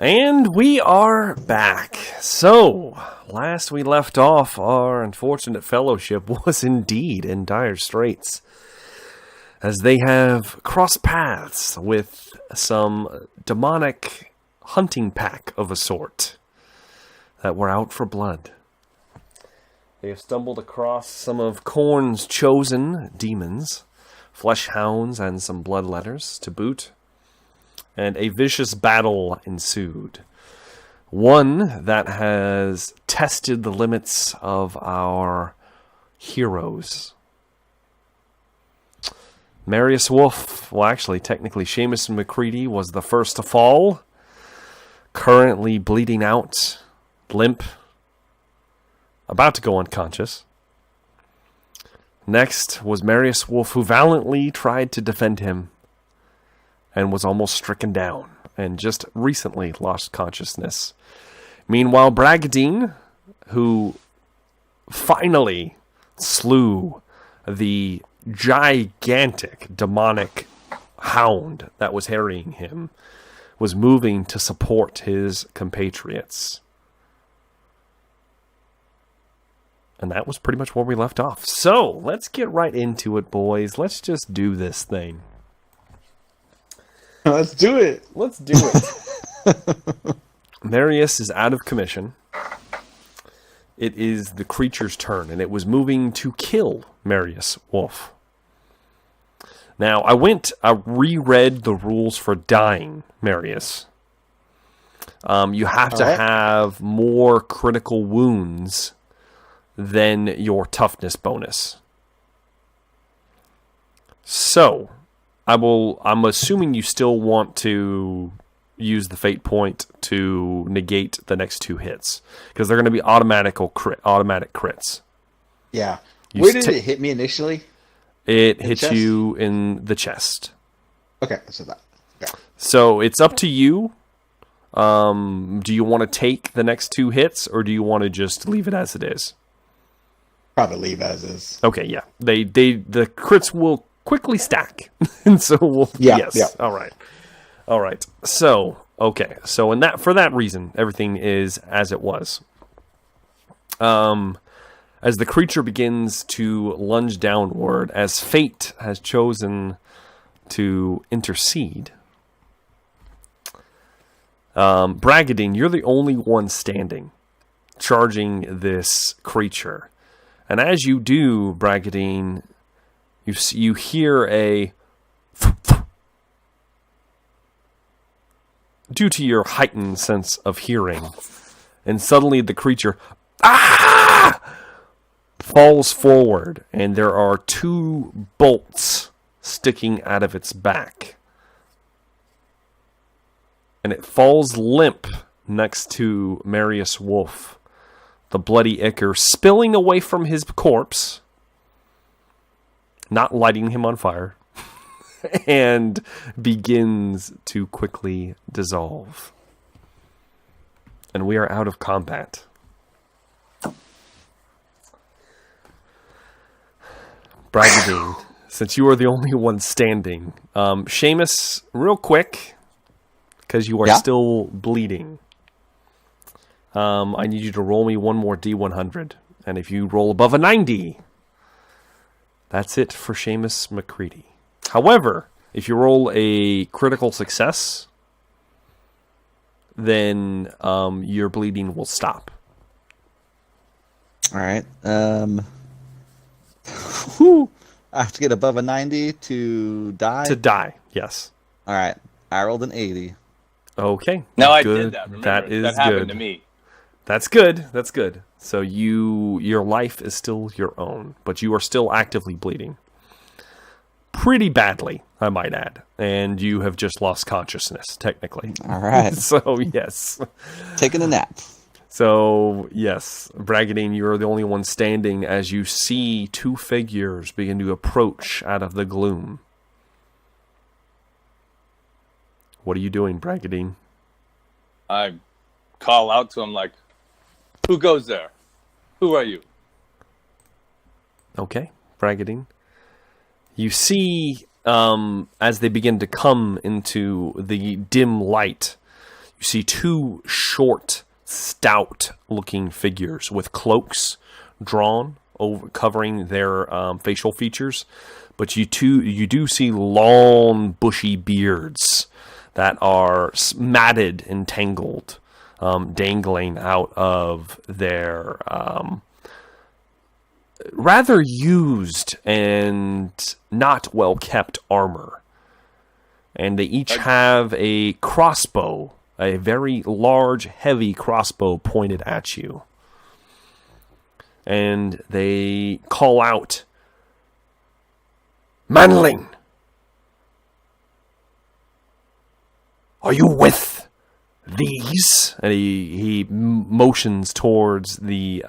And we are back. So, last we left off, our unfortunate fellowship was indeed in dire straits, as they have crossed paths with some demonic hunting pack of a sort that were out for blood. They have stumbled across some of Khorne's chosen demons, flesh hounds, and some bloodletters to boot. And a vicious battle ensued. One that has tested the limits of our heroes. Marius Wolf, well actually technically Seamus McCready was the first to fall. Currently bleeding out, limp, about to go unconscious. Next was Marius Wolf, who valiantly tried to defend him and was almost stricken down, and just recently lost consciousness. Meanwhile, Bragadine, who finally slew the gigantic demonic hound that was harrying him, was moving to support his compatriots. And that was pretty much where we left off. So, let's get right into it, boys. Let's just do this thing. Let's do it. Let's do it. Marius is out of commission. It is the creature's turn, and it was moving to kill Marius Wolf. Now, I reread the rules for dying Marius. You have to have more critical wounds than your toughness bonus. So, I'm assuming you still want to use the fate point to negate the next two hits, because they're going to be automatic crits. Yeah. Where did it hit me initially? It hits you in the chest. Okay, so that. Yeah. So it's up to you. Do you want to take the next two hits, or do you want to just leave it as it is? Probably leave as is. Okay, yeah. The crits will quickly stack. And so yes. All right. So, okay. So for that reason, everything is as it was. As the creature begins to lunge downward, as fate has chosen to intercede, Bragadine, you're the only one standing, charging this creature. And as you do, Bragadine, you hear a... due to your heightened sense of hearing. And suddenly the creature falls forward, and there are two bolts sticking out of its back. And it falls limp next to Marius Wolf, the bloody ichor spilling away from his corpse, not lighting him on fire, and begins to quickly dissolve. And we are out of combat. Bragadine, since you are the only one standing, Seamus, real quick, because you are still bleeding, I need you to roll me one more D100. And if you roll above a 90, that's it for Seamus McCready. However, if you roll a critical success, then your bleeding will stop. All right. I have to get above a 90 to die? To die, yes. All right. I rolled an 80. Okay. No, I good. did that. Remember, that is that happened good. to me. That's good. That's good. So your life is still your own, but you are still actively bleeding. Pretty badly, I might add. And you have just lost consciousness, technically. All right. So, yes. Taking a nap. So, yes, Bragadine, you're the only one standing as you see two figures begin to approach out of the gloom. What are you doing, Bragadine? I call out to him like, who goes there? Who are you? Okay, Bragadine. You see, as they begin to come into the dim light, You see two short, stout-looking figures with cloaks drawn over, covering their facial features, but you do see long, bushy beards that are matted and tangled, dangling out of their rather used and not well-kept armor. And they each have a crossbow, a very large, heavy crossbow pointed at you. And they call out, "Manling! Are you with these?" And he motions towards the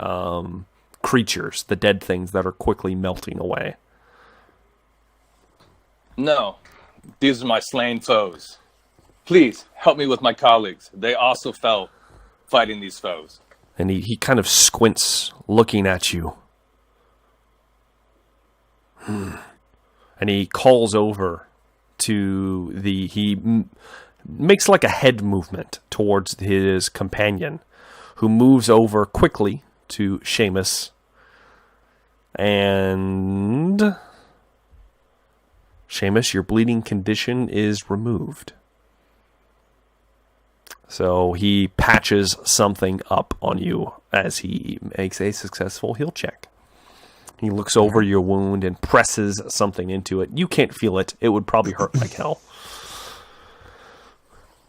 creatures, the dead things that are quickly melting away. No, these are my slain foes. Please help me with my colleagues. They also fell fighting these foes. And he kind of squints, looking at you. And he calls over to he makes like a head movement towards his companion, who moves over quickly to Seamus. And Seamus, your bleeding condition is removed. So he patches something up on you as he makes a successful heal check. He looks over your wound and presses something into it. You can't feel it. It would probably hurt like hell.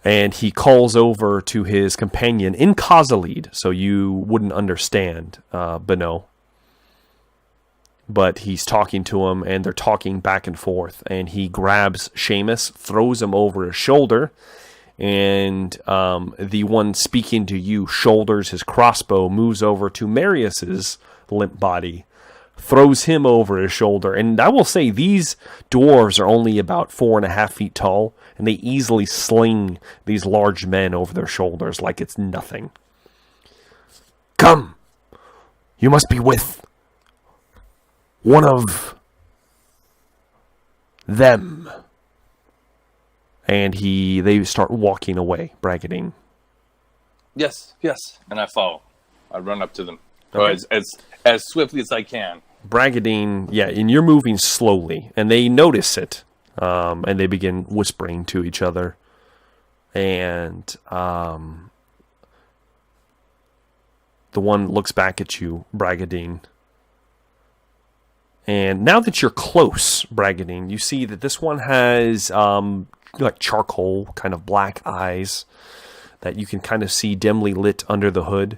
And he calls over to his companion in Khazalid, so you wouldn't understand Beno. But he's talking to him, and they're talking back and forth. And he grabs Seamus, throws him over his shoulder, and the one speaking to you shoulders his crossbow, moves over to Marius's limp body, throws him over his shoulder. And I will say, these dwarves are only about 4.5 feet tall, and they easily sling these large men over their shoulders like it's nothing. "Come! You must be with one of them." And they start walking away, bracketing. Yes, and I follow. I run up to them, or as swiftly as I can. Bracketing, yeah, and you're moving slowly, and they notice it, and they begin whispering to each other. And the one looks back at you, Bragadine. And now that you're close, Bragadine, you see that this one has like charcoal, kind of black eyes that you can kind of see dimly lit under the hood.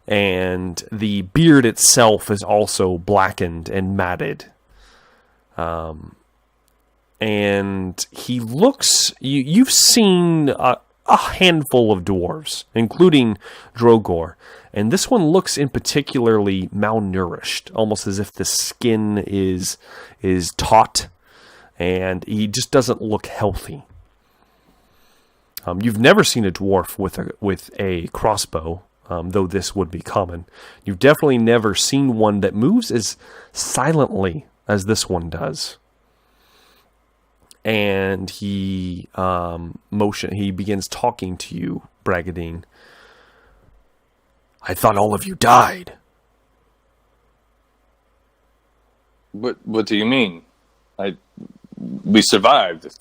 And the beard itself is also blackened and matted. And he looks... You've seen a handful of dwarves, including Drogor. And this one looks in particularly malnourished, almost as if the skin is taut, and he just doesn't look healthy. You've never seen a dwarf with a crossbow, though this would be common. You've definitely never seen one that moves as silently as this one does. And he begins talking to you, Bragadine. "I thought all of you died." What do you mean? We survived. If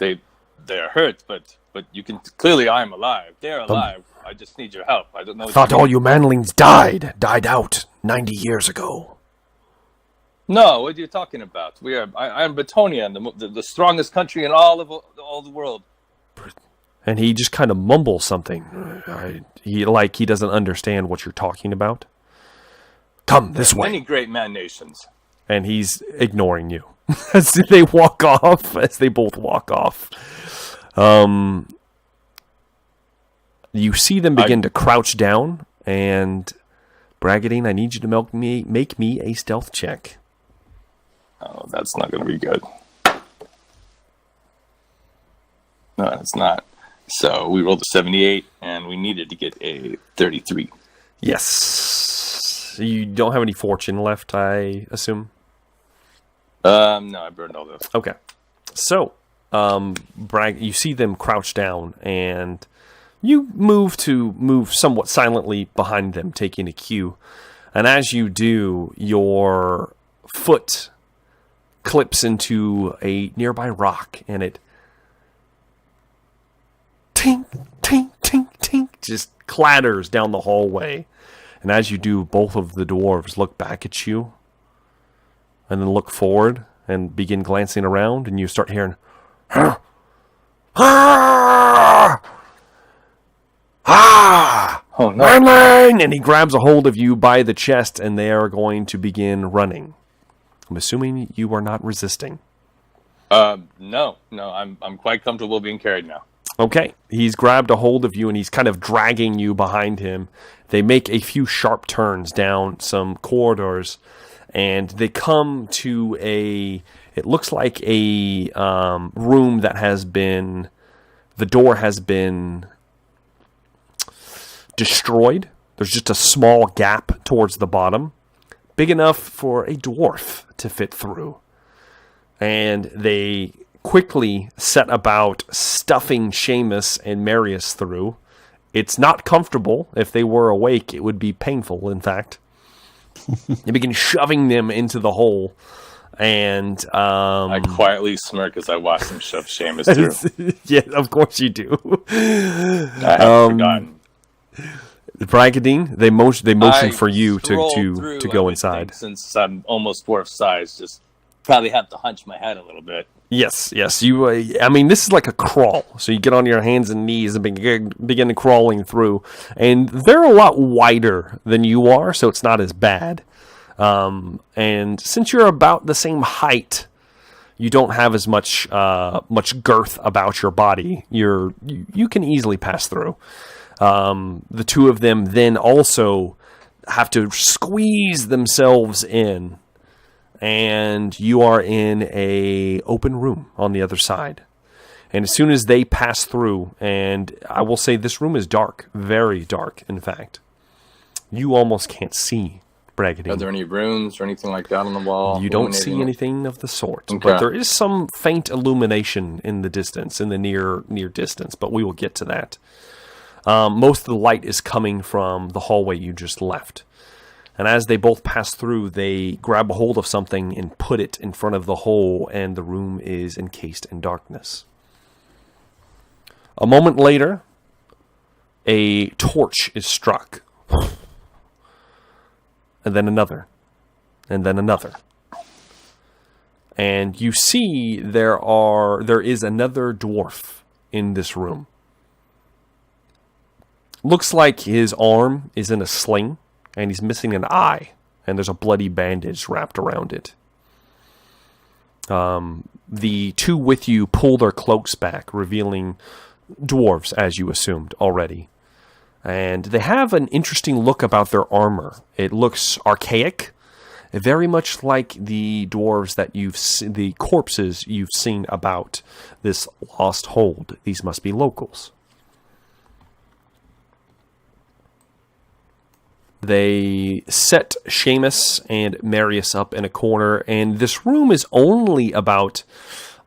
they're hurt, but you can clearly I'm alive. They're alive. I just need your help. I don't know. I thought all you manlings died out 90 years ago. No, what are you talking about? I'm Batonia, the strongest country in all the world. And he just kind of mumbles something. He doesn't understand what you're talking about. "Come this way." Many great man nations. And he's ignoring you as they walk off, as they both walk off. You see them begin to crouch down, and Bragadine, I need you to make me a stealth check. Oh, that's not going to be good. No, it's not. So we rolled a 78, and we needed to get a 33. Yes. You don't have any fortune left, I assume? No, I burned all those. Okay. So, you see them crouch down, and You move somewhat silently behind them, taking a cue. And as you do, your foot clips into a nearby rock, and it tink, tink, tink, tink, just clatters down the hallway. And as you do, both of the dwarves look back at you, and then look forward, and begin glancing around, and you start hearing, "Ah! Ah! Ah! Oh no! Run!" And he grabs a hold of you by the chest, and they are going to begin running. I'm assuming you are not resisting. No, I'm quite comfortable being carried now. Okay, he's grabbed a hold of you, and he's kind of dragging you behind him. They make a few sharp turns down some corridors, and they come to it looks like a room that has been, the door has been destroyed. There's just a small gap towards the bottom, big enough for a dwarf to fit through. And they quickly set about stuffing Seamus and Marius through. It's not comfortable. If they were awake, it would be painful, in fact. They begin shoving them into the hole. And I quietly smirk as I watch them shove Seamus through. Yeah, of course you do. I have forgotten. Bragadine, they motion for you stroll to through, go I would inside. think, since I'm almost dwarf size, just probably have to hunch my head a little bit. Yes. You. I mean, this is like a crawl. So you get on your hands and knees and begin crawling through, and they're a lot wider than you are, so it's not as bad. And since you're about the same height, you don't have as much girth about your body. You can easily pass through. The two of them then also have to squeeze themselves in, and you are in a open room on the other side. And as soon as they pass through, and I will say this room is dark, very dark, in fact. You almost can't see Bragadine. Are there any runes or anything like that on the wall? You don't see anything of the sort, Okay. but there is some faint illumination in the distance, in the near distance, but we will get to that. Most of the light is coming from the hallway you just left. And as they both pass through, they grab a hold of something and put it in front of the hole, and the room is encased in darkness. A moment later, a torch is struck. And then another. And then another. And you see there is another dwarf in this room. Looks like his arm is in a sling, and he's missing an eye, and there's a bloody bandage wrapped around it. The two with you pull their cloaks back, revealing dwarves, as you assumed already. And they have an interesting look about their armor. It looks archaic, very much like the dwarves that the corpses you've seen about this lost hold. These must be locals. They set Seamus and Marius up in a corner, and this room is only about,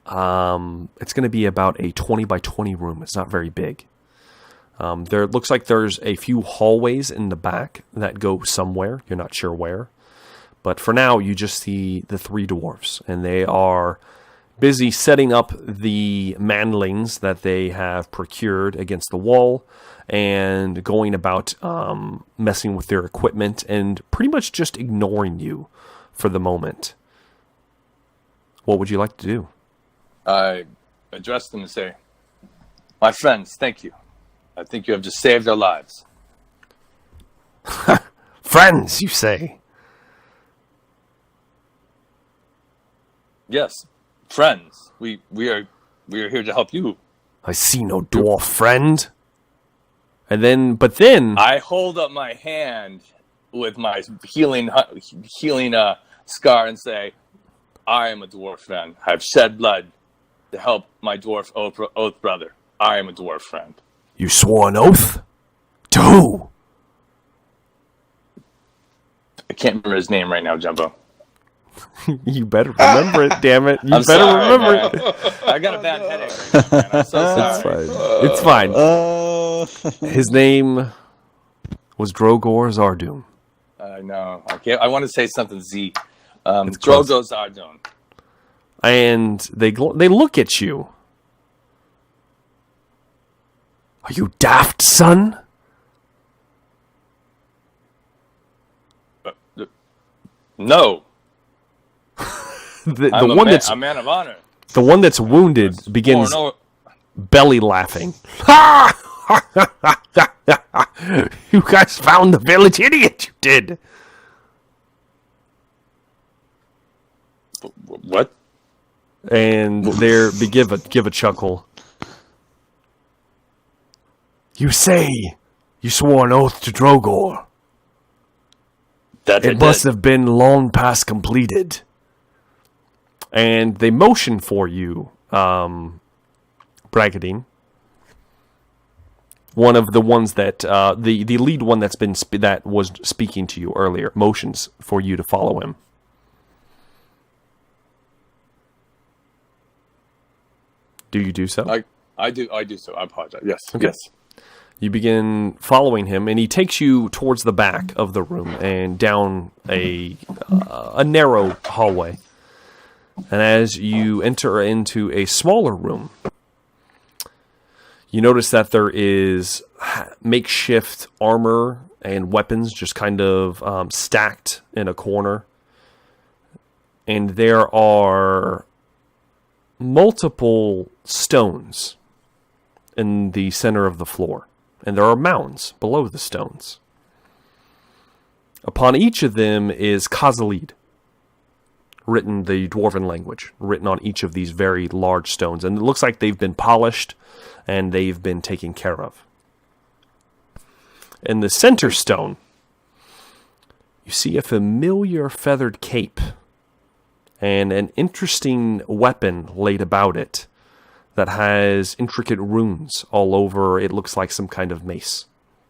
it's going to be about a 20 by 20 room. It's not very big. There looks like there's a few hallways in the back that go somewhere. You're not sure where. But for now, you just see the three dwarves, and they are busy setting up the manlings that they have procured against the wall, and going about messing with their equipment, and pretty much just ignoring you for the moment. What would you like to do? I address them and say, "My friends, thank you. I think you have just saved our lives." Friends, you say? Yes, friends. We are here to help you. I see no dwarf friend. But then I hold up my hand with my healing scar and say, "I am a dwarf friend. I've shed blood to help my dwarf oath brother. I am a dwarf friend." You swore an oath? To who? I can't remember his name right now, Jumbo. You better remember it, damn it. You I'm better sorry, remember man. it. I got a bad headache right now, man. I'm so sorry. It's fine. no. His name was Drogor Zardum. No, I can't. I want to say something Z. It's close. Drogo Zardon. And they look at you. Are you daft, son? No. The I'm one that's a man of honor. the one that's wounded begins belly laughing. You guys found the village idiot. You did. What? And give a chuckle. You say you swore an oath to Drogor. It must have been long past completed. And they motion for you, Bragadine. One of the ones that the lead one that was speaking to you earlier motions for you to follow him. Do you do so? I do so. I apologize. Yes. Okay. Yes. You begin following him, and he takes you towards the back of the room and down a narrow hallway. And as you enter into a smaller room, you notice that there is makeshift armor and weapons just kind of stacked in a corner. And there are multiple stones in the center of the floor. And there are mounds below the stones. Upon each of them is Khazalid, written the Dwarven language, written on each of these very large stones. And it looks like they've been polished and they've been taken care of. In the center stone, you see a familiar feathered cape and an interesting weapon laid about it that has intricate runes all over. It looks like some kind of mace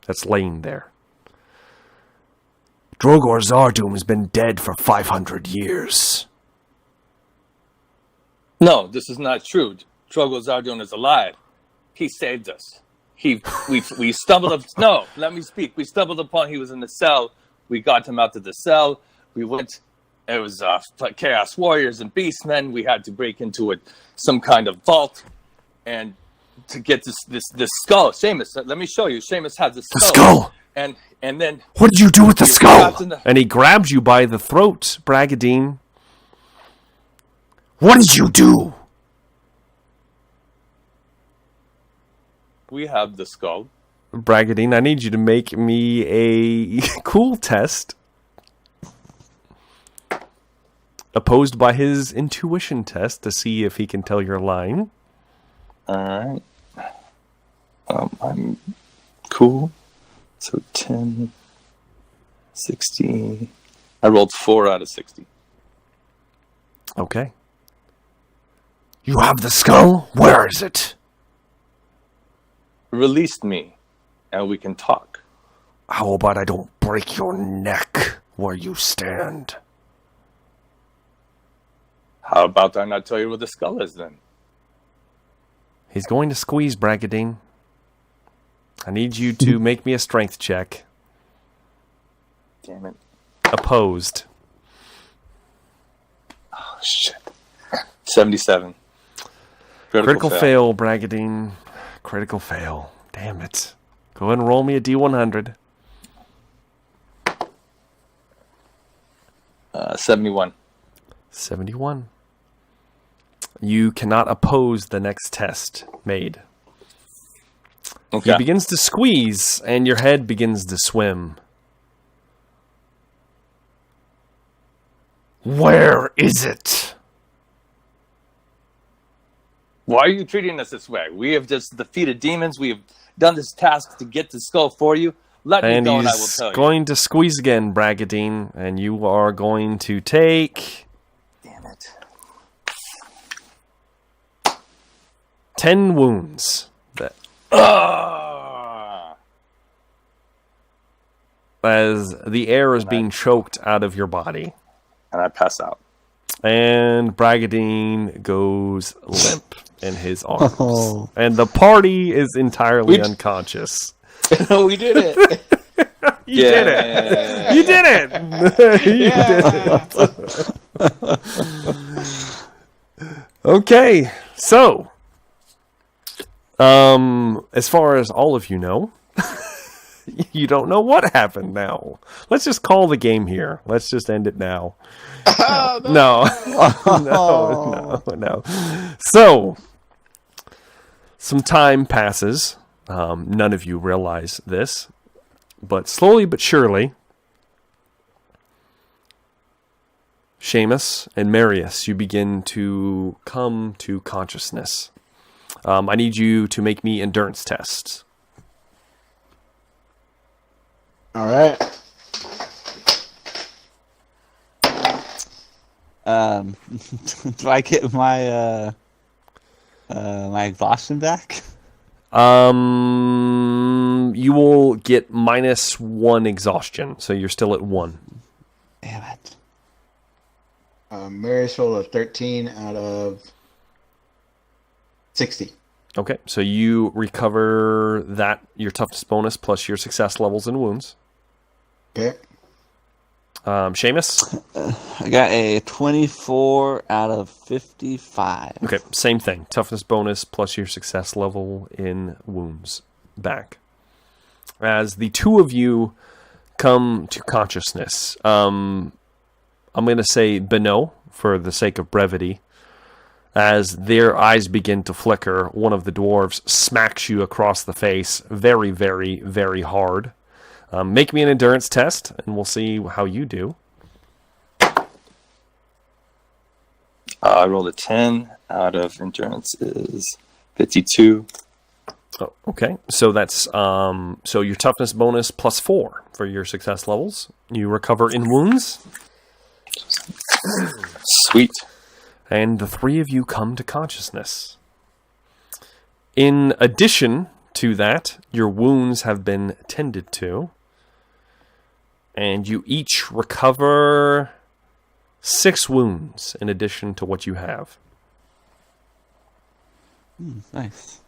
that's laying there. Drogor Zardum has been dead for 500 years. No, this is not true. Drogo Zardon is alive. He saved us. We stumbled up. No, let me speak. We stumbled upon. He was in the cell. We got him out of the cell. We went. It was Chaos Warriors and Beastmen. We had to break into some kind of vault, and to get this skull. Seamus, let me show you. Seamus has the skull. The skull. And then what did you do with the skull? And he grabs you by the throat, Bragadine. What did you do? We have the skull. Bragadine, I need you to make me a cool test. Opposed by his intuition test to see if he can tell you're lying. Alright. I'm cool. So 10, 60. I rolled 4 out of 60. Okay. You have the skull? Where is it? Release me, and we can talk. How about I don't break your neck where you stand? How about I not tell you where the skull is then? He's going to squeeze, Bragadine. I need you to make me a strength check. Damn it. Opposed. Oh, shit. 77. Critical fail, Bragadine. Critical fail. Damn it. Go ahead and roll me a D100. 71. 71. You cannot oppose the next test made. Okay. He begins to squeeze, and your head begins to swim. Where is it? Why are you treating us this way? We have just defeated demons. We have done this task to get the skull for you. Let me go and I will tell you. He's going to squeeze again, Bragadine, and you are going to take... Damn it. 10 wounds. As the air is being choked out of your body. And I pass out. And Bragadine goes limp in his arms. Oh. And the party is entirely unconscious. We did it. You did it! You did it! You did it! Okay, so as far as all of you know, you don't know what happened now. Let's just call the game here. Let's just end it now. No. No. So, some time passes. None of you realize this. But slowly but surely, Seamus and Marius, you begin to come to consciousness. I need you to make me endurance tests. All right. Do I get my my exhaustion back? You will get -1 exhaustion, so you're still at 1. Damn it. Marius rolled a 13 out of 60. Okay, so you recover that, your toughness bonus plus your success levels and wounds. Okay. Seamus? I got a 24 out of 55. Okay, same thing. Toughness bonus plus your success level in wounds back. As the two of you come to consciousness, I'm going to say Beno for the sake of brevity. As their eyes begin to flicker, one of the dwarves smacks you across the face very, very, very hard. Make me an endurance test, and we'll see how you do. I rolled a 10 out of endurance is 52. Oh, okay, so that's so your toughness bonus +4 for your success levels. You recover in wounds. Sweet. And the three of you come to consciousness. In addition to that, your wounds have been tended to. And you each recover 6 wounds in addition to what you have. Nice.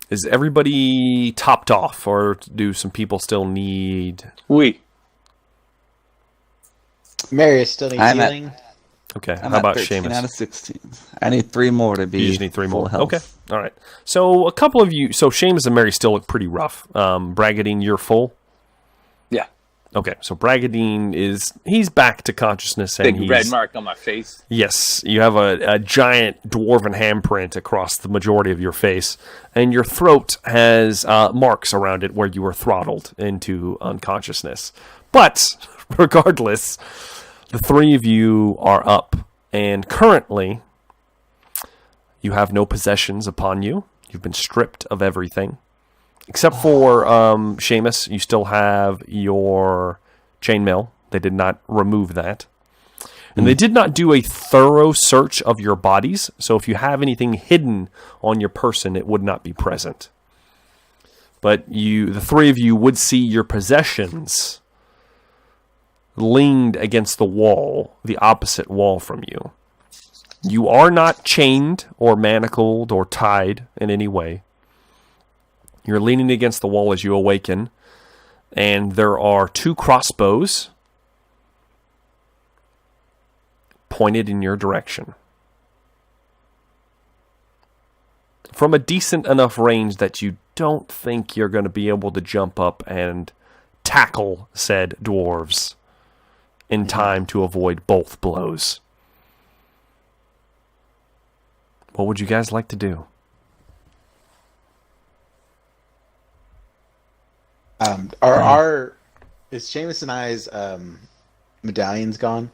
Is everybody topped off, or do some people still need... Marius still needs I'm at- healing. Okay, I'm how at about 13 Seamus? out of 16. I need 3 more to be You just need 3 full more. health. Okay, all right. So a couple of you... So Seamus and Mary still look pretty rough. Bragadine, you're full? Yeah. Okay, so Bragadine he's back to consciousness. And Big red mark on my face. Yes, you have a giant dwarven handprint across the majority of your face, and your throat has marks around it where you were throttled into unconsciousness. But, regardless, the three of you are up, and currently, you have no possessions upon you. You've been stripped of everything. Except for Seamus, you still have your chainmail. They did not remove that. And they did not do a thorough search of your bodies, so if you have anything hidden on your person, it would not be present. But the three of you would see your possessions leaned against the wall, the opposite wall from you. You are not chained or manacled or tied in any way. You're leaning against the wall as you awaken, and there are 2 crossbows pointed in your direction. From a decent enough range that you don't think you're going to be able to jump up and tackle said dwarves in time to avoid both blows. What would you guys like to do? Is Seamus and I's medallions gone?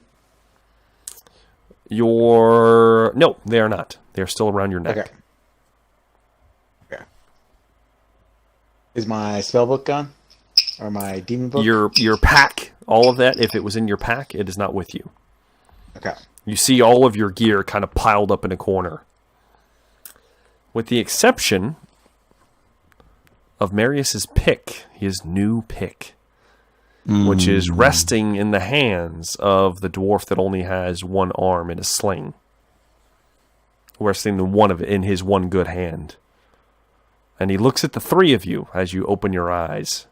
No, they are not. They're still around your neck. Okay. Is my spellbook gone? Or my demon book? Your pack, all of that, if it was in your pack, it is not with you. Okay. You see all of your gear kind of piled up in a corner. With the exception of Marius's pick, his new pick. which is resting in the hands of the dwarf that only has one arm in a sling. Resting in his one good hand. And he looks at the three of you as you open your eyes.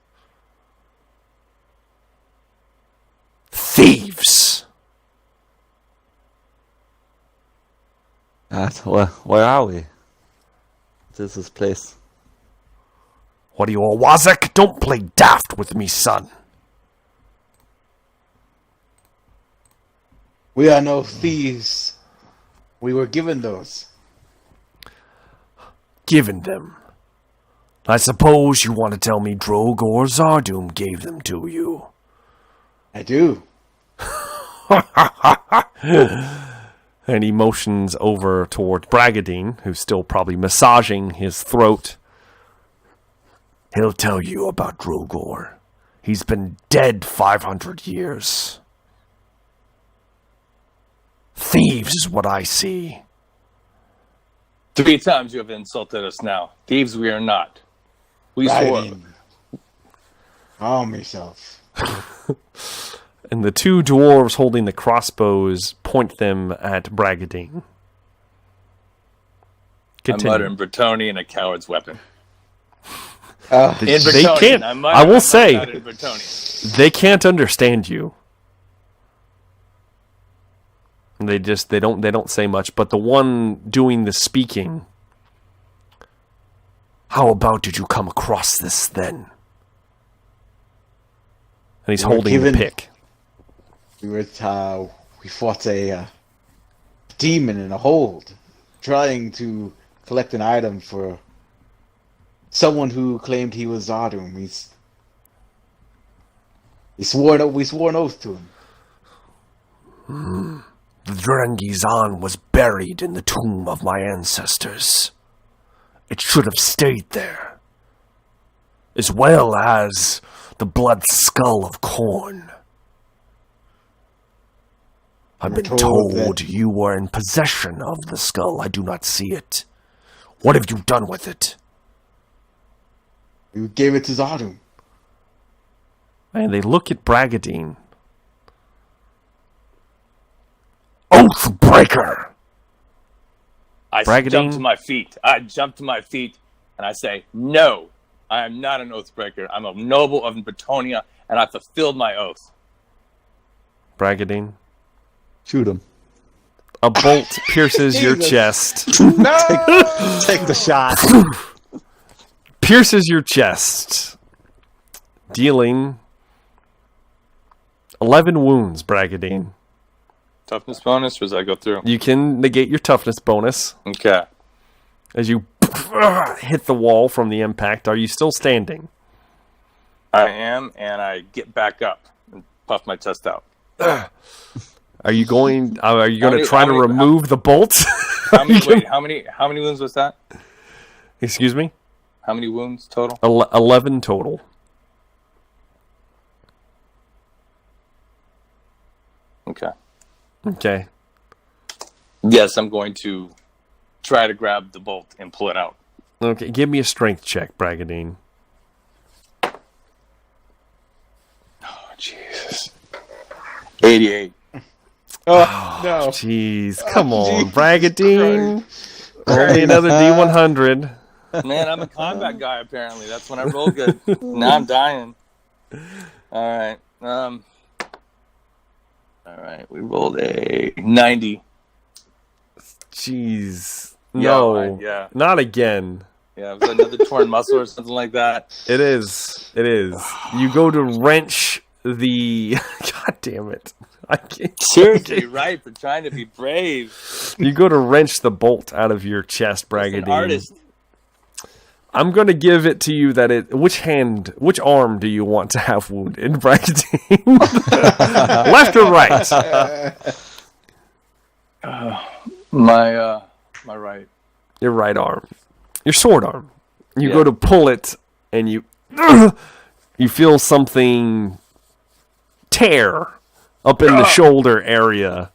Thieves! Where are we? This is place. What are you, a wazak? Don't play daft with me, son. We are no thieves. We were given those. Given them. I suppose you want to tell me Drogo or Zardum gave them to you. I do. And he motions over toward Bragadine, who's still probably massaging his throat. He'll tell you about Drogor. He's been dead 500 years. Thieves is what I see. 3 times you have insulted us now. Thieves we are not. We swore. Calm yourself. And the two dwarves holding the crossbows point them at Bragadine. I'm muttering Bretonnian, a coward's weapon. They Bretonnian. can't. I will say, they can't understand you. They don't say much. But the one doing the speaking, how about did you come across this then? And he's holding the pick. We fought a demon in a hold, trying to collect an item for someone who claimed he was Zardum. We swore an oath to him. The Drengizan was buried in the tomb of my ancestors. It should have stayed there, as well as the blood skull of Khorne. I've been told you were in possession of the skull. I do not see it. What have you done with it? We gave it to Zardum. And they look at Bragadine. Oathbreaker! I jump to my feet. And I say, no, I am not an oathbreaker. I'm a noble of Bretonia, and I fulfilled my oath. Bragadine. Shoot him. A bolt pierces your chest. No! Take the shot. Pierces your chest. Dealing 11 wounds, Bragadine. Toughness bonus, or does that go through? You can negate your toughness bonus. Okay. As you hit the wall from the impact. Are you still standing? I am, and I get back up and puff my chest out. Are you going to try to remove the bolt? How many wounds was that? Excuse me? How many wounds total? 11 total. Okay. Yes, I'm going to try to grab the bolt and pull it out. Okay, give me a strength check, Bragadine. Oh, Jesus. 88. Oh, no. Jeez, come on, Bragadine. Only another D100. Man, I'm a combat guy, apparently. That's when I roll good. Now I'm dying. All right, we rolled a 90. Jeez. No. Yeah. Not again. Yeah, it was another torn muscle or something like that. It is. You go to wrench the... God damn it. I can't... Seriously, right, for trying to be brave. You go to wrench the bolt out of your chest, Bragadine. An artist. I'm going to give it to you that which arm do you want to have wounded, Bragadine? Left or right? My right. Your right arm. Your sword arm. You Yeah. go to pull it, and you feel something tear up in the shoulder area,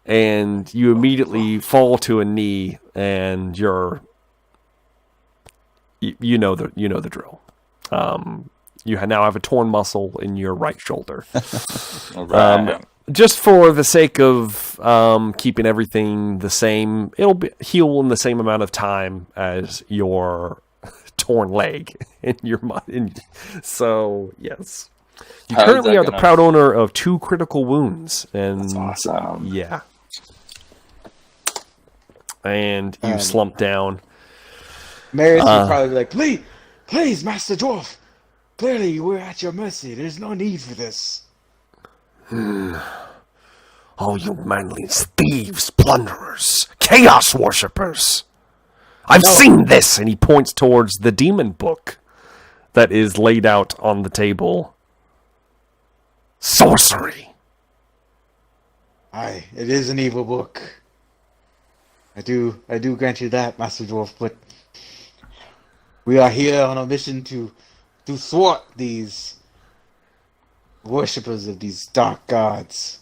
and you immediately fall to a knee, and you know the drill. You now have a torn muscle in your right shoulder. All right. Just for the sake of keeping everything the same, it'll heal in the same amount of time as your torn leg in your so yes, you How is currently that are the gonna- proud owner of 2 critical wounds, and That's awesome. yeah, and you slump down. Marius would probably be like, please, Master Dwarf. Clearly, we're at your mercy. There's no need for this. Oh, you manlings, thieves, plunderers, chaos worshippers! I've seen this! And he points towards the demon book that is laid out on the table. Sorcery! Aye, it is an evil book. I do grant you that, Master Dwarf, but we are here on a mission to thwart these worshippers of these dark gods.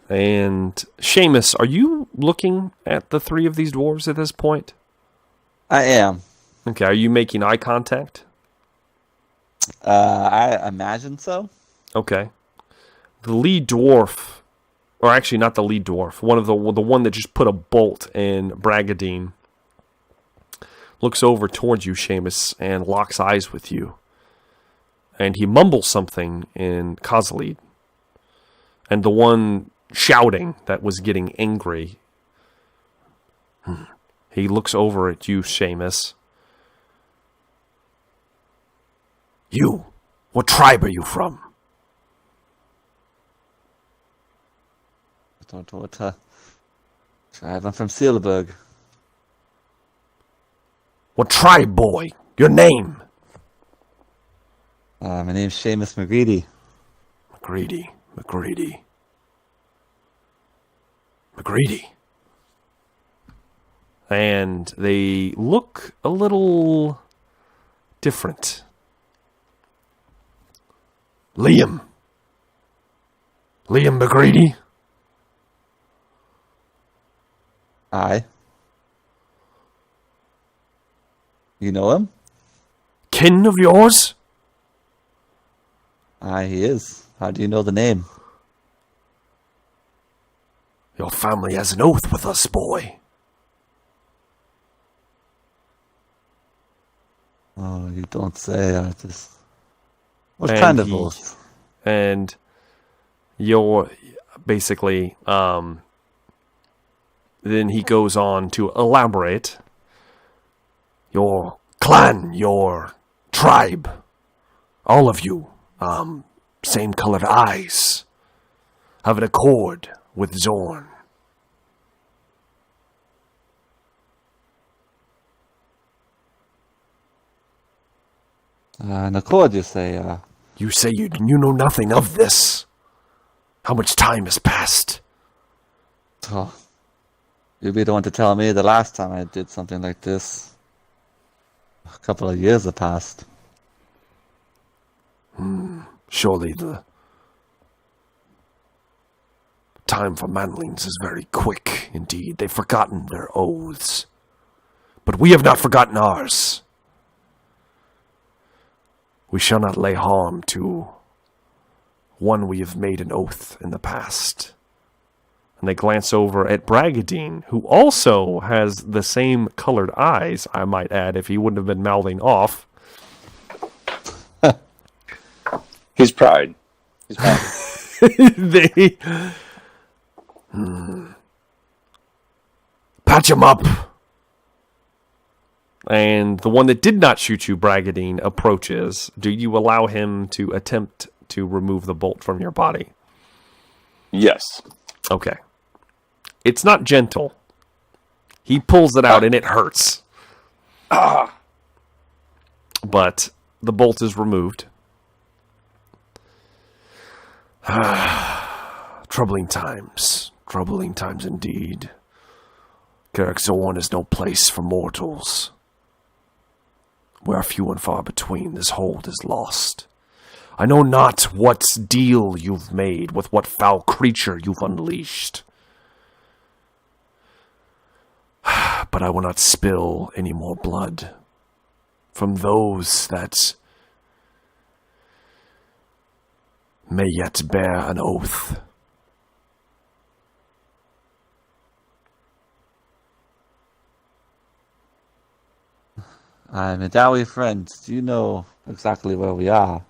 And Seamus, are you looking at the 3 of these dwarves at this point? I am. Okay, are you making eye contact? I imagine so. Okay. The lead dwarf, or actually not the lead dwarf, the one that just put a bolt in Bragadine, looks over towards you, Seamus, and locks eyes with you. And he mumbles something in Kozalid. And the one shouting that was getting angry, he looks over at you, Seamus. You, what tribe are you from? I don't know what tribe. I'm from Seelberg. What tribe, boy? Your name? My name's Seamus McGreedy. McGreedy. And they look a little different. Liam McGreedy? Aye. You know him? Kin of yours? Aye, he is. How do you know the name? Your family has an oath with us, boy. Oh, you don't say. What And kind of he- oath? And you're basically, then he goes on to elaborate. Your clan, your tribe, all of you, same colored eyes, have an accord with Zorn. An accord, you say? You say you know nothing of this. How much time has passed? Oh, you'd be the one to tell me the last time I did something like this. A couple of years have passed. Surely the time for manlings is very quick indeed. They've forgotten their oaths. But we have not forgotten ours. We shall not lay harm to one we have made an oath in the past. And they glance over at Bragadine, who also has the same colored eyes, I might add, if he wouldn't have been mouthing off. He's pride. They patch him up. And the one that did not shoot you, Bragadine, approaches. Do you allow him to attempt to remove the bolt from your body? Yes. Okay. It's not gentle. He pulls it out and it hurts. But the bolt is removed. Troubling times indeed. Karagrim is no place for mortals. We are few and far between. This hold is lost. I know not what deal you've made with what foul creature you've unleashed. But I will not spill any more blood from those that may yet bear an oath. I'm a Dowie friend. Do you know exactly where we are?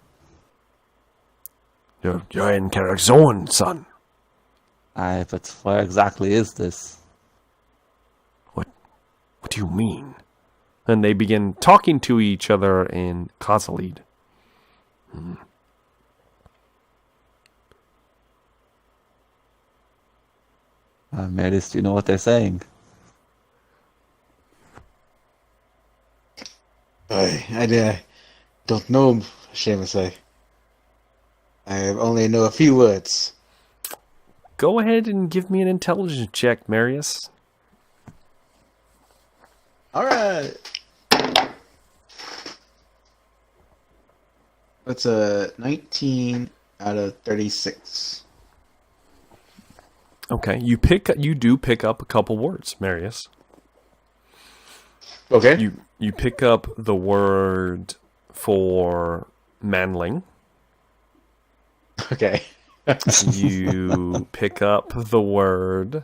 You're in Karagrim, son. Aye, but where exactly is this? What do you mean? And they begin talking to each other in Khazalid. Meredith, do you know what they're saying? I don't know, Seamus. I only know a few words. Go ahead and give me an intelligence check, Marius. All right. That's a 19 out of 36. Okay, you do pick up a couple words, Marius. Okay. You pick up the word for manling. Okay. You pick up the word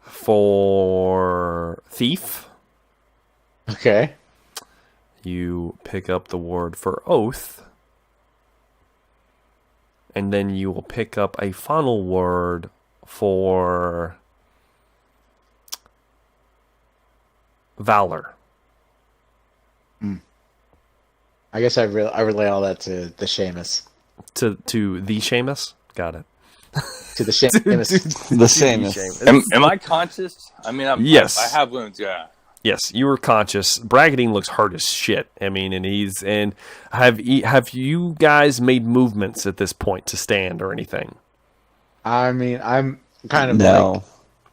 for thief. Okay. You pick up the word for oath. And then you will pick up a final word for valor. I guess I relay all that to the Seamus. To the Seamus? Got it. To the Seamus. The Seamus. Am I conscious? I mean, Yes. I have wounds. Yeah. Yes, you were conscious. Braggadine looks hard as shit. I mean, and have you guys made movements at this point to stand or anything? I mean, I'm kind of No.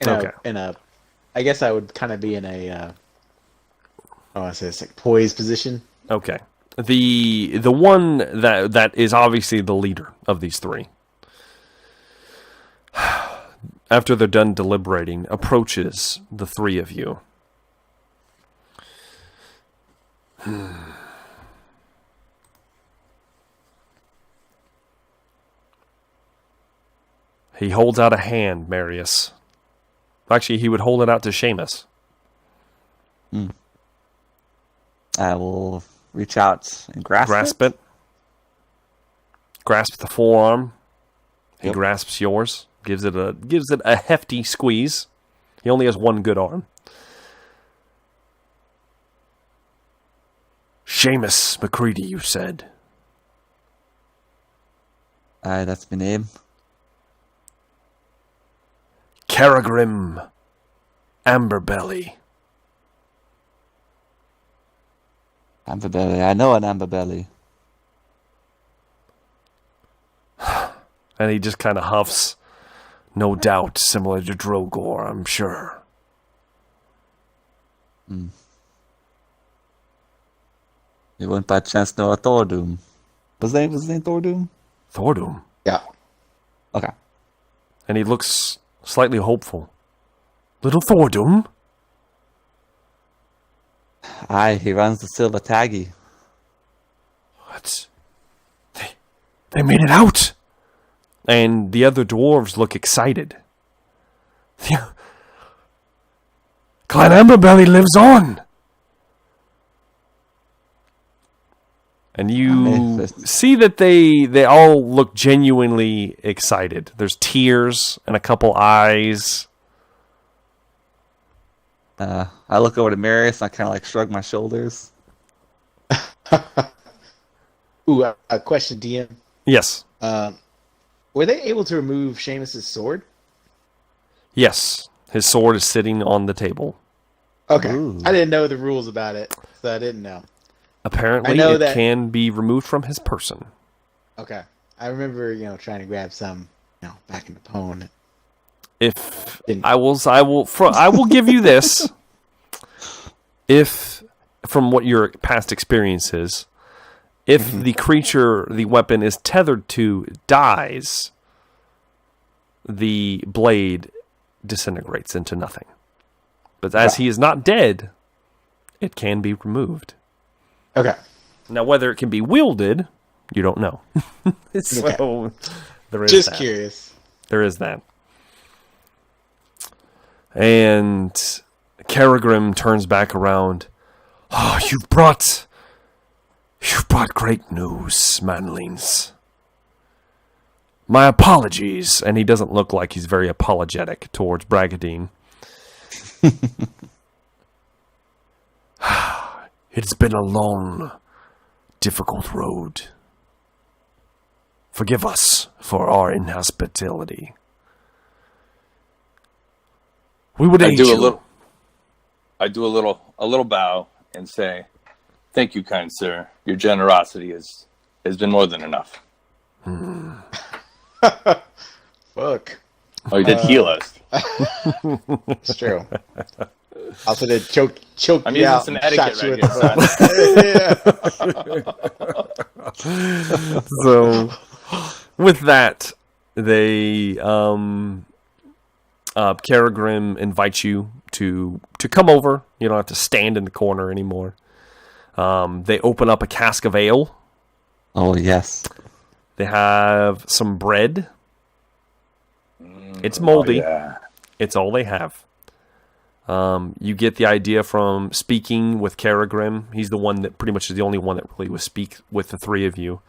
like I guess I would kind of be in a I want to say it's like poised position. Okay. The one that is obviously the leader of these three, after they're done deliberating, approaches the three of you. He holds out a hand, Marius. Actually, he would hold it out to Seamus. I will reach out and grasp it. Grasp the forearm. He Yep. grasps yours. Gives it a hefty squeeze. He only has one good arm. Seamus McCready, you said. Aye, that's my name. Karagrim Amberbelly. Amberbelly. I know an Amberbelly. And he just kind of huffs. No doubt similar to Drogor, I'm sure. You wouldn't by chance know a Thordoom. Was his name Thordoom? Thordoom. Yeah. Okay. And he looks slightly hopeful. Little Thordoom? Aye, he runs the Silver Taggy. What? They made it out! And the other dwarves look excited. Clan Amberbelly lives on! And you see that they all look genuinely excited. There's tears and a couple eyes. I look over to Marius and I kind of like shrug my shoulders. Ooh, a question, DM. Yes. Were they able to remove Seamus's sword? Yes. His sword is sitting on the table. Okay. Ooh. I didn't know the rules about it, so I didn't know. Apparently, I know it can be removed from his person. Okay. I remember, trying to grab some, back in the pwn. If I will give you this. If, from what your past experience is, if the creature the weapon is tethered to dies, the blade disintegrates into nothing. But as he is not dead, it can be removed. Okay. Now, whether it can be wielded, You don't know. So there is Just that. curious. There is that. And Karagrim turns back around. Oh, you've brought great news, manlings. My apologies. And he doesn't look like he's very apologetic towards Bragadine. It's been a long, difficult road. Forgive us for our inhospitality. We would aid you. I do a little bow and say, "Thank you, kind sir. Your generosity has been more than enough." Fuck. Oh, you did heal us. It's true. Also, they choke I'm you using out some and etiquette shot you right with the here, butt. So, with that, they Karagrim invites you to come over. You don't have to stand in the corner anymore. They open up a cask of ale. Oh, yes. They have some bread. It's moldy. Oh, yeah. It's all they have. You get the idea from speaking with Karagrim. He's the one that pretty much is the only one that really would speak with the three of you.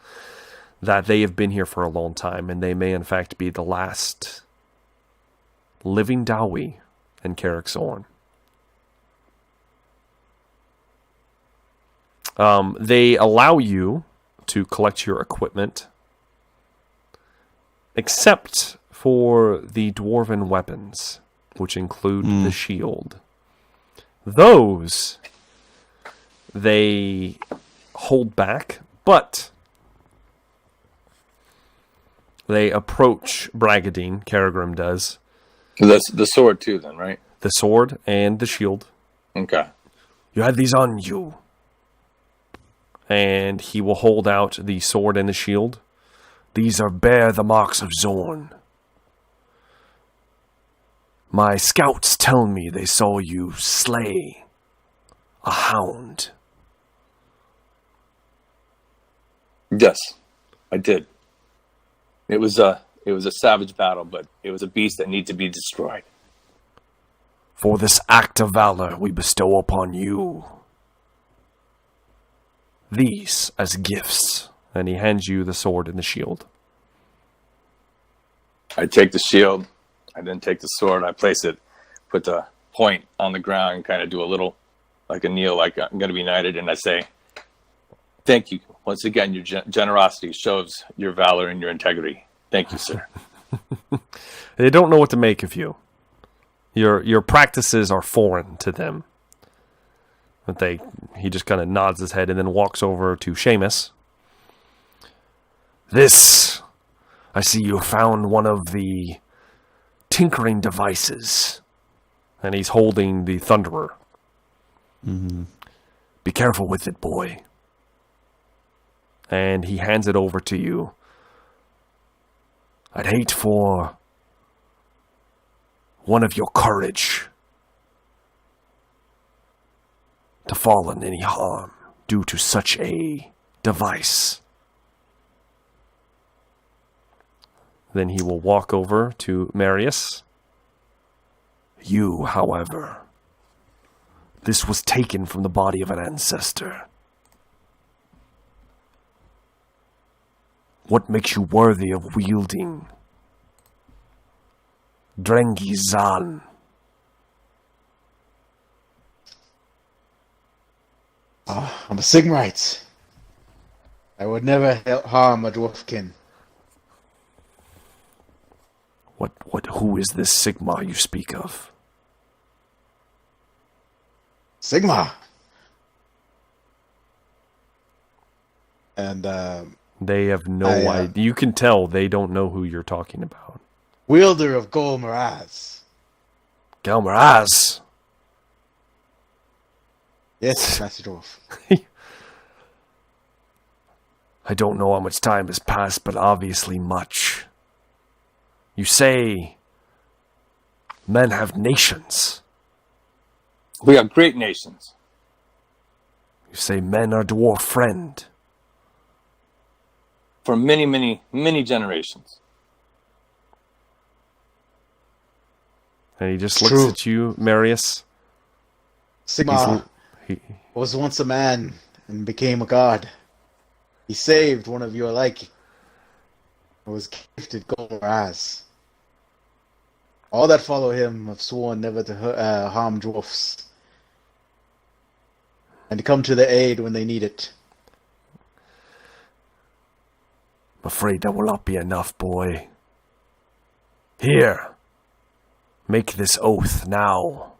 That they have been here for a long time, and they may in fact be the last living Dawi in Carricksorn. They allow you to collect your equipment, except for the dwarven weapons, which include the shield. Those they hold back, but they approach Bragadine. Karagrim does. That's the sword too, then, right? The sword and the shield. Okay. You had these on you. And he will hold out the sword and the shield. These bear the marks of Zorn. My scouts tell me they saw you slay a hound. Yes, I did. It was a savage battle, but it was a beast that needed to be destroyed. For this act of valor we bestow upon you these as gifts. And he hands you the sword and the shield. I take the shield. I then take the sword. I place it, put the point on the ground, and kind of do a little, like a kneel, like I'm going to be knighted. And I say, "Thank you once again. Your generosity shows your valor and your integrity. Thank you, sir." They don't know what to make of you. Your practices are foreign to them. But he just kind of nods his head and then walks over to Seamus. This, I see you found one of the tinkering devices. And he's holding the Thunderer. Mm-hmm. Be careful with it, boy. And he hands it over to you. I'd hate for one of your courage to fall in any harm due to such a device. Then he will walk over to Marius. You, however, this was taken from the body of an ancestor. What makes you worthy of wielding Drengi Zan? I'm a Sigmarite. I would never harm a dwarfkin. Who is this Sigma you speak of? Sigma. And They have no idea. You can tell they don't know who you're talking about. wielder of Gol Maraz. Galmaraz! Yes, Master Dwarf. I don't know how much time has passed, but obviously much. You say men have nations. We are great nations. You say men are dwarf friend. for many, many, many generations. And he just It's looks true. at you, Marius. Sigma He, was once a man and became a god. He saved one of your like and was gifted gold ass. All that follow him have sworn never to harm dwarfs and to come to their aid when they need it. I'm afraid that will not be enough, boy. Here. Make this oath now.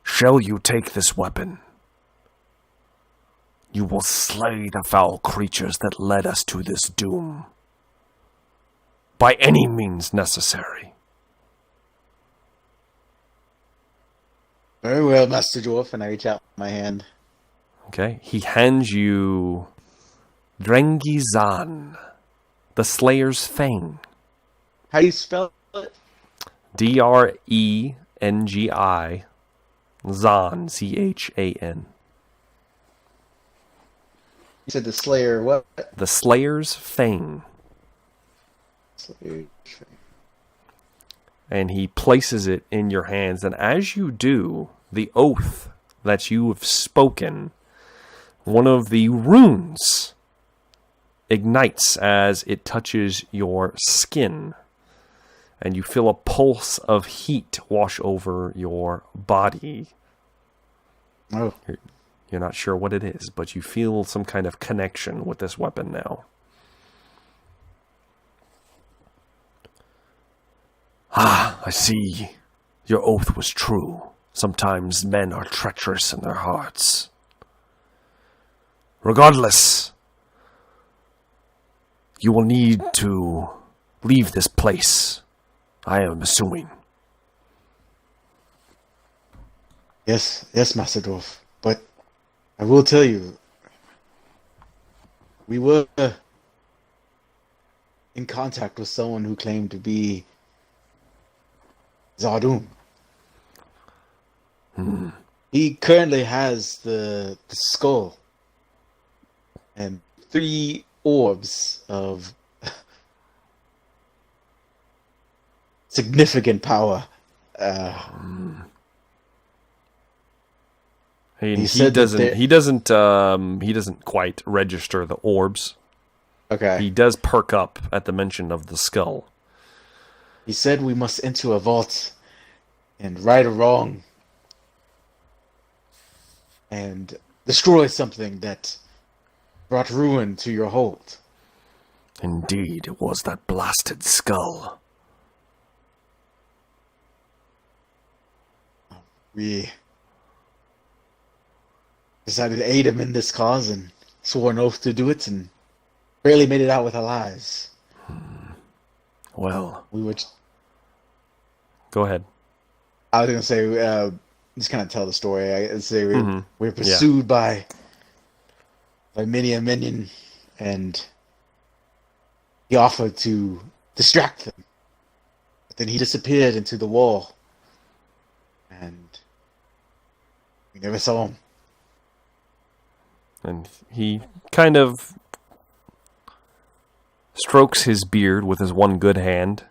Shall you take this weapon? You will slay the foul creatures that led us to this doom. By any means necessary. Very well, Master Dwarf, and I reach out my hand. Okay, he hands you Drengizan, the Slayer's Fang. How do you spell it? Drengi, Zan, Chan. You said the Slayer what? The Slayer's Fang. Slayer. And he places it in your hands. And as you do, the oath that you have spoken, one of the runes ignites as it touches your skin. And you feel a pulse of heat wash over your body. Oh. You're not sure what it is, but you feel some kind of connection with this weapon now. Ah, I see. Your oath was true. Sometimes men are treacherous in their hearts. Regardless, you will need to leave this place, I am assuming. Yes, Master Dwarf. But I will tell you, we were in contact with someone who claimed to be Zardum. He currently has the skull and 3 orbs of significant power. He said that doesn't quite register the orbs. Okay. He does perk up at the mention of the skull. He said we must enter a vault and right or wrong and destroy something that brought ruin to your hold. Indeed, it was that blasted skull. We decided to aid him in this cause and swore an oath to do it and barely made it out with our lives. Well, We were... go ahead. I was going to say, just kind of tell the story. I'd say we Mhm. were pursued by many a minion, and he offered to distract them. But then he disappeared into the wall, and we never saw him. And he kind of strokes his beard with his one good hand.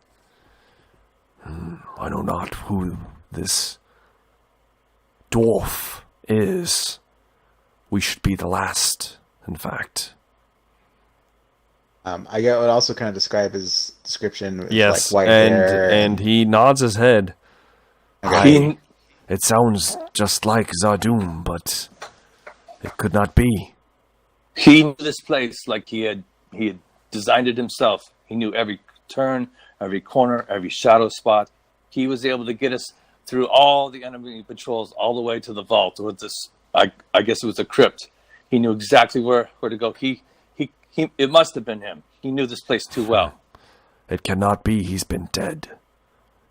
I know not who this dwarf is. We should be the last, in fact. I would also kind of describe his description with Yes, like white hair. and he nods his head. Okay. It sounds just like Zardum, but it could not be. He knew this place like he had designed it himself. He knew every turn, every corner, every shadow spot. He was able to get us through all the enemy patrols all the way to the vault with this. I guess it was a crypt. He knew exactly where to go. He it must have been him. He knew this place too well. It cannot be he's been dead.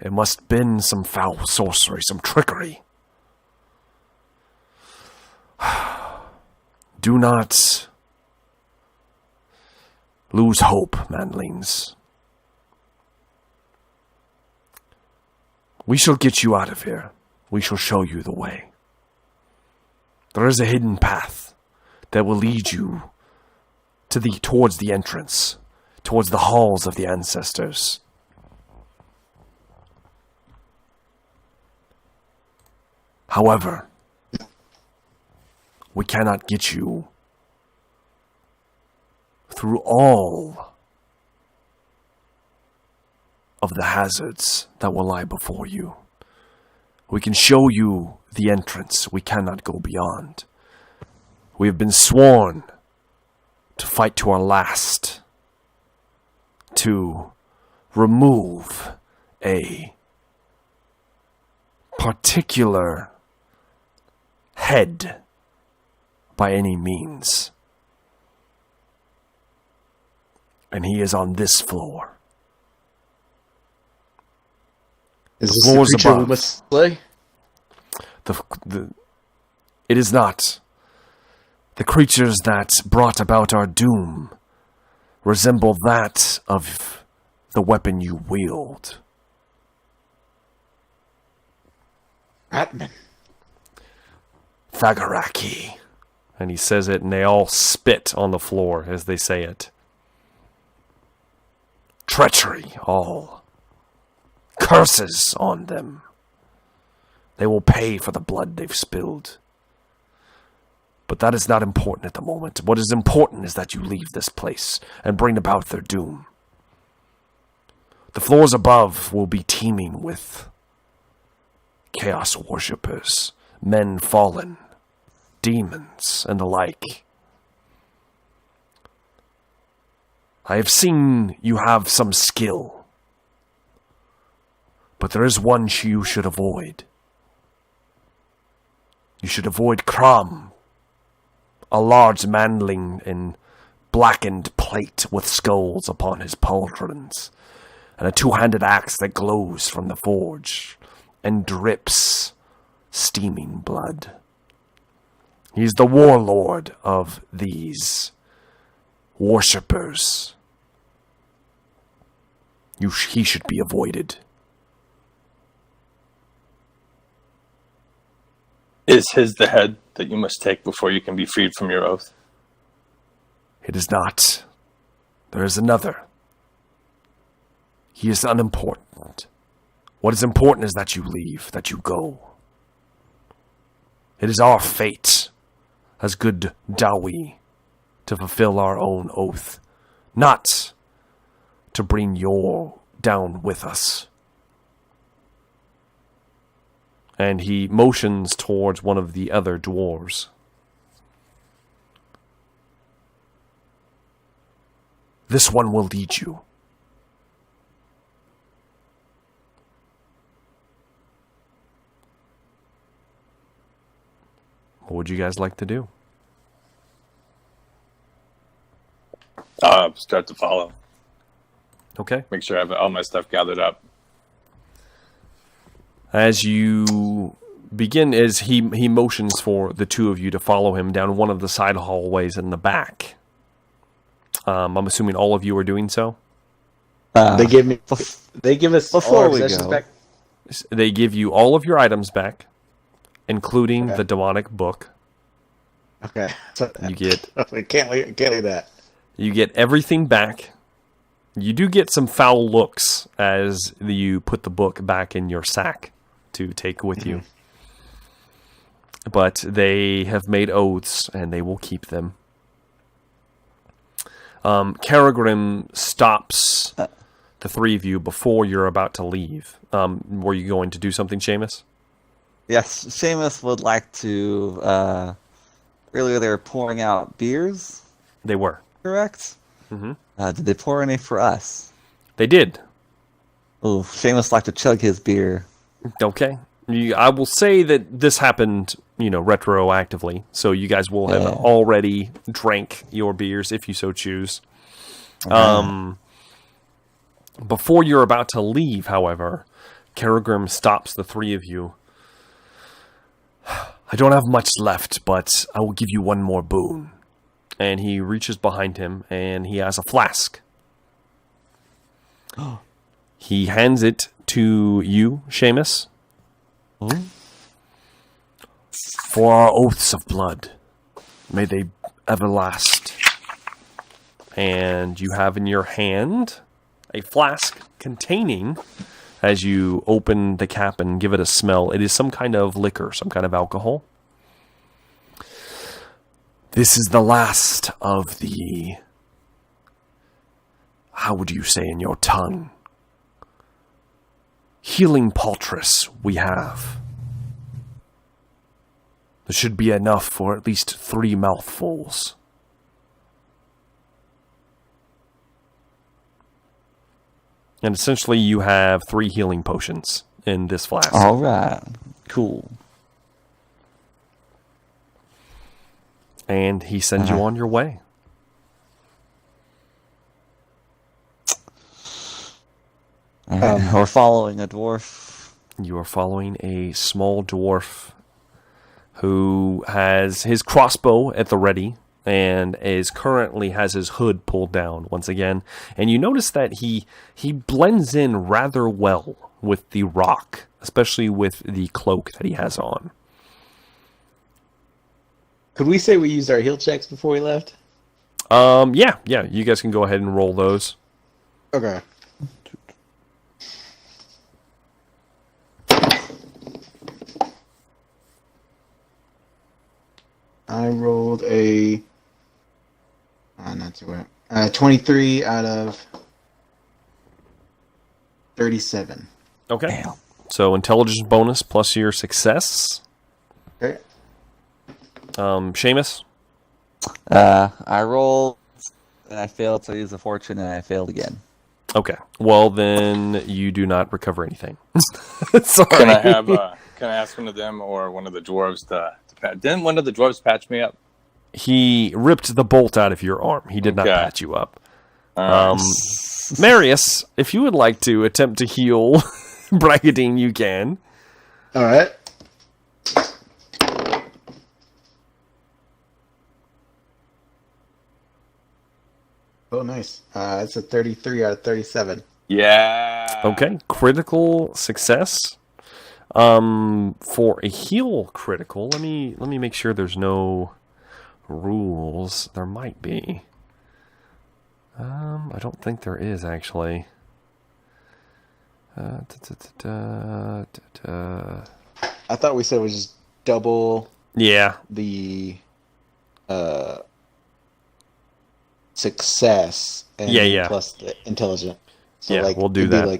It must have been some foul sorcery, some trickery. Do not lose hope, manlings. We shall get you out of here. We shall show you the way. There is a hidden path that will lead you towards the entrance, towards the halls of the ancestors. However, we cannot get you through all of the hazards that will lie before you. We can show you the entrance. We cannot go beyond. We have been sworn to fight to our last, to remove a particular head by any means. And he is on this floor. Is The this the floors creature we above. must slay? It is not. The creatures that brought about our doom resemble that of the weapon you wield. Atman. Thagaraki. And he says it, and they all spit on the floor as they say it. Treachery, all. Curses on them. They will pay for the blood they've spilled. But that is not important at the moment. What is important is that you leave this place and bring about their doom. The floors above will be teeming with chaos worshippers, men fallen, demons, and the like. I have seen you have some skill, but there is one you should avoid. You should avoid Kram, a large manling in blackened plate with skulls upon his pauldrons, and a two-handed axe that glows from the forge and drips steaming blood. He's the warlord of these worshippers. He should be avoided. Is his the head that you must take before you can be freed from your oath? It is not. There is another. He is unimportant. What is important is that you leave, that you go. It is our fate as good Dawi to fulfill our own oath, not to bring your down with us. And he motions towards one of the other dwarves. This one will lead you. What would you guys like to do? Start to follow. Okay. Make sure I have all my stuff gathered up. As you begin, as he motions for the two of you to follow him down one of the side hallways in the back. I'm assuming all of you are doing so. They give us Before all our we possessions go. back. They give you all of your items back, including the demonic book. Okay. So, You get I can't leave that. You get everything back. You do get some foul looks as you put the book back in your sack to take with you. But they have made oaths, and they will keep them. Karagrim stops the three of you before you're about to leave. Were you going to do something, Seamus? Yes, Seamus would like to. Earlier, they were pouring out beers, They were. correct? Mm-hmm. Did they pour any for us? They did. Oh, Seamus like to chug his beer. Okay. I will say that this happened, retroactively. So you guys will have already drank your beers if you so choose. Before you're about to leave, however, Karagrim stops the three of you. I don't have much left, but I will give you one more boon. And he reaches behind him, and he has a flask. He hands it to you, Seamus. For our oaths of blood, may they ever last. and you have in your hand a flask containing, as you open the cap and give it a smell, it is some kind of liquor, some kind of alcohol. This is the last of the, how would you say in your tongue, healing poultice we have. There should be enough for at least 3 mouthfuls. And essentially you have 3 healing potions in this flask. All right. Cool. And he sends you on your way. All right. We're following a dwarf. You are following a small dwarf who has his crossbow at the ready and is currently has his hood pulled down once again. And you notice that he blends in rather well with the rock, especially with the cloak that he has on. Could we say we used our heal checks before we left? Yeah, you guys can go ahead and roll those. Okay. I rolled a not too bad. 23 out of 37. Okay. Damn. So intelligence bonus plus your success. Okay. Seamus? I rolled, and I failed to use a fortune, and I failed again. Okay. Well, then you do not recover anything. Sorry. Can I ask one of them or one of the dwarves to didn't one of the dwarves patch me up? He ripped the bolt out of your arm. He did not Okay. patch you up. Marius, if you would like to attempt to heal Bragadine, you can. All right. Oh, nice. It's a 33 out of 37. Yeah. Okay. Critical success. For a heal critical, let me make sure there's no rules. There might be. I don't think there is actually. I thought we said it was just double Yeah. the success and Yeah. plus the intelligent. So Yeah, we'll do it'd that. Be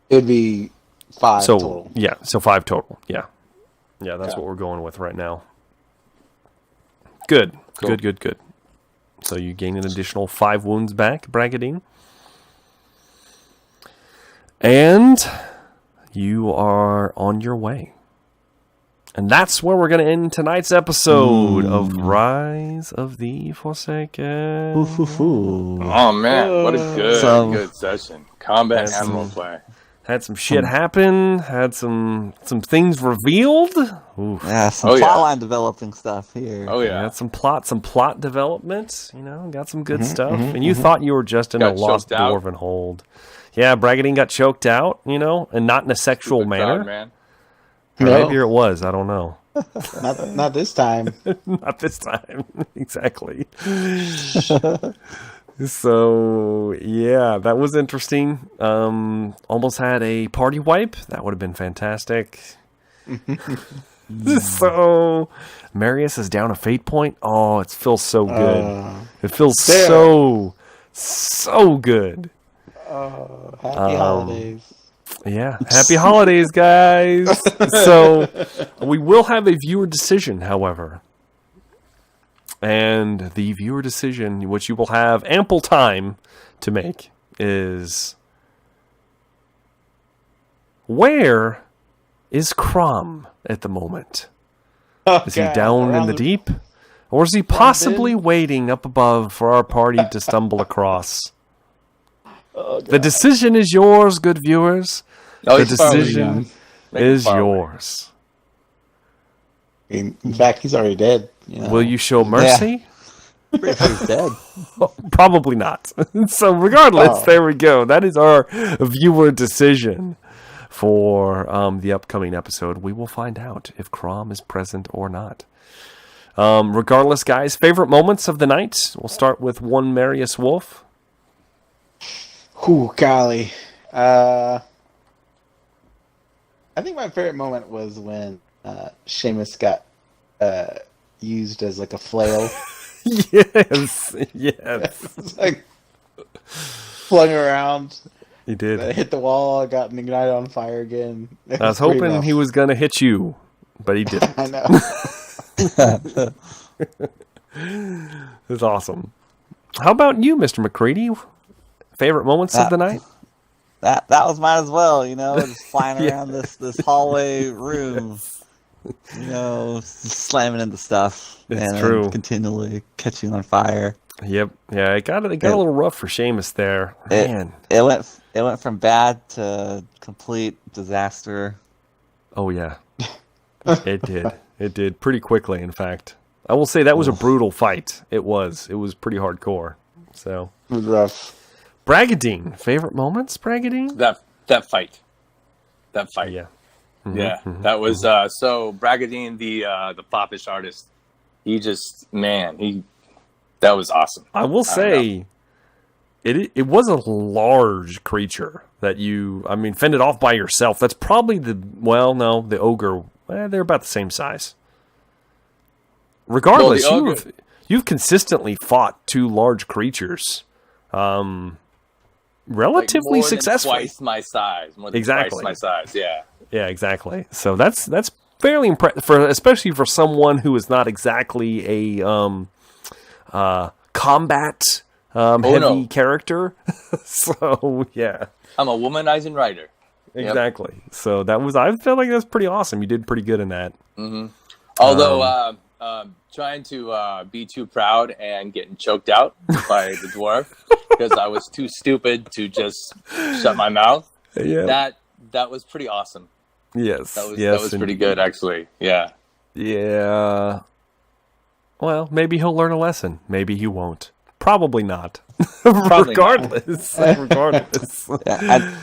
it would be 5 So total. yeah, so 5 total. Yeah, that's what we're going with right now. Good, Cool. good. So you gain an additional 5 wounds back, Bragadine, and you are on your way. And that's where we're going to end tonight's episode of Rise of the Forsaken. Oh man, what a good session. Combat That's animal play. Had some shit happen. Had some things revealed. Oof. Yeah, some Oh, yeah. plotline developing stuff here. Oh yeah. Got some plot development. You know, got some good stuff. And you thought you were just in Got a lost choked out. dwarven hold. Yeah, Bragadine got choked out. You know, and not in a sexual Stupid manner. crowd, man. Or No. maybe it was. I don't know. Not this time. Not this time. Exactly. So, yeah, that was interesting. Almost had a party wipe. That would have been fantastic. So, Marius is down a fate point. Oh, it feels so good. It feels so good. Happy holidays. Yeah, happy holidays, guys. So, we will have a viewer decision, however. And the viewer decision, which you will have ample time to make, is where is Crom at the moment? Is he down in the deep? Or is he possibly waiting up above for our party to stumble across? The decision is yours, good viewers. Oh, The he's far away, decision guys. Make him is far away. yours. In fact, he's already dead. You know? Will you show mercy? He's dead. Probably not. So regardless, there we go. That is our viewer decision for the upcoming episode. We will find out if Crom is present or not. Regardless, guys, favorite moments of the night? We'll start with one Marius Wolf. Whew, golly. I think my favorite moment was when Seamus got used as like a flail. Yes, yes. It's like flung around. He did. Hit the wall, got ignited on fire again. I was hoping he was going to hit you, but he didn't. I know. It's awesome. How about you, Mr. McCready? Favorite moments of the night? That was mine as well, just flying Yeah. around this hallway room, slamming into stuff. It's and true. Continually catching on fire. Yep. Yeah, it got a little rough for Seamus there. Man. It went from bad to complete disaster. Oh, yeah. It did. It did pretty quickly, in fact. I will say that was a brutal fight. It was. It was pretty hardcore. So, It was rough. Bragadine. Favorite moments, Bragadine? That fight. Yeah. Yeah, that was so Bragadine, the popish artist. That was awesome. I will say, it was a large creature that fended off by yourself. That's probably the ogre. They're about the same size. Regardless, Well, the ogre- you've consistently fought two large creatures, relatively more successfully. Than twice my size. More than Exactly. twice my size. Yeah. Yeah, exactly. So that's fairly impressive, especially for someone who is not exactly a combat heavy character. So yeah, I'm a womanizing writer. exactly. Yep. So I feel like that's pretty awesome. You did pretty good in that. Mm-hmm. Although trying to be too proud and getting choked out by the dwarf because I was too stupid to just shut my mouth. Yeah, that was pretty awesome. Yes, that was pretty good, actually. Yeah. Yeah. Well, maybe he'll learn a lesson. Maybe he won't. Probably not. Probably regardless. Regardless. Yeah,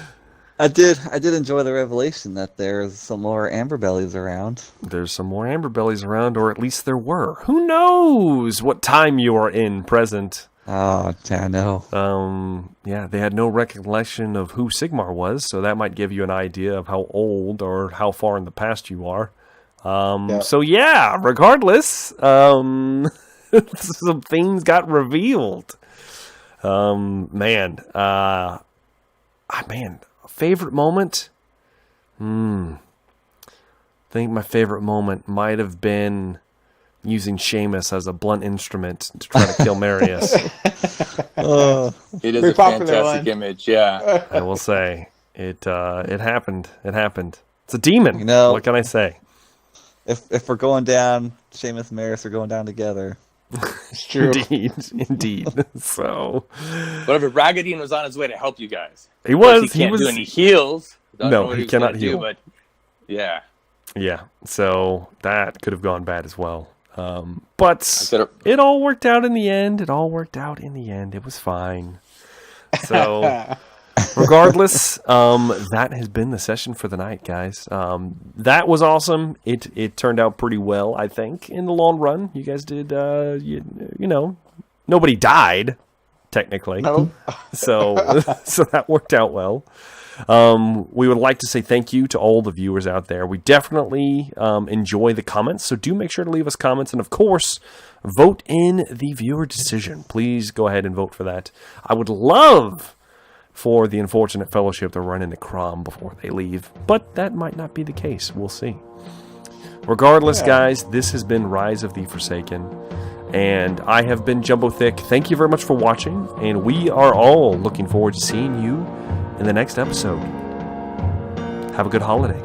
I did enjoy the revelation that there's some more amber bellies around. There's some more amber bellies around, or at least there were. Who knows what time you are in present? Oh, yeah, I know. Yeah, they had no recollection of who Sigmar was, so that might give you an idea of how old or how far in the past you are. So yeah, regardless, some things got revealed. Man, favorite moment? I think my favorite moment might have been using Seamus as a blunt instrument to try to kill Marius. It is a fantastic image, yeah. I will say it happened. It happened. It's a demon. What can I say? If we're going down, Seamus and Marius are going down together. It's true. Indeed. So, whatever, Bragadine was on his way to help you guys. He was. He can't do any heals. No, he cannot heal. But yeah. Yeah. So that could have gone bad as well. But it all worked out in the end. It was fine. So, regardless, that has been the session for the night, guys. That was awesome. It turned out pretty well, I think, in the long run. You guys did, nobody died, technically. No. So that worked out well. We would like to say thank you to all the viewers out there. We definitely enjoy the comments, so do make sure to leave us comments. And, of course, vote in the viewer decision. Please go ahead and vote for that. I would love for the Unfortunate Fellowship to run into Crom before they leave, but that might not be the case. We'll see. Regardless, guys, this has been Rise of the Forsaken, and I have been Jumbo Thick. Thank you very much for watching, and we are all looking forward to seeing you in the next episode. Have a good holiday.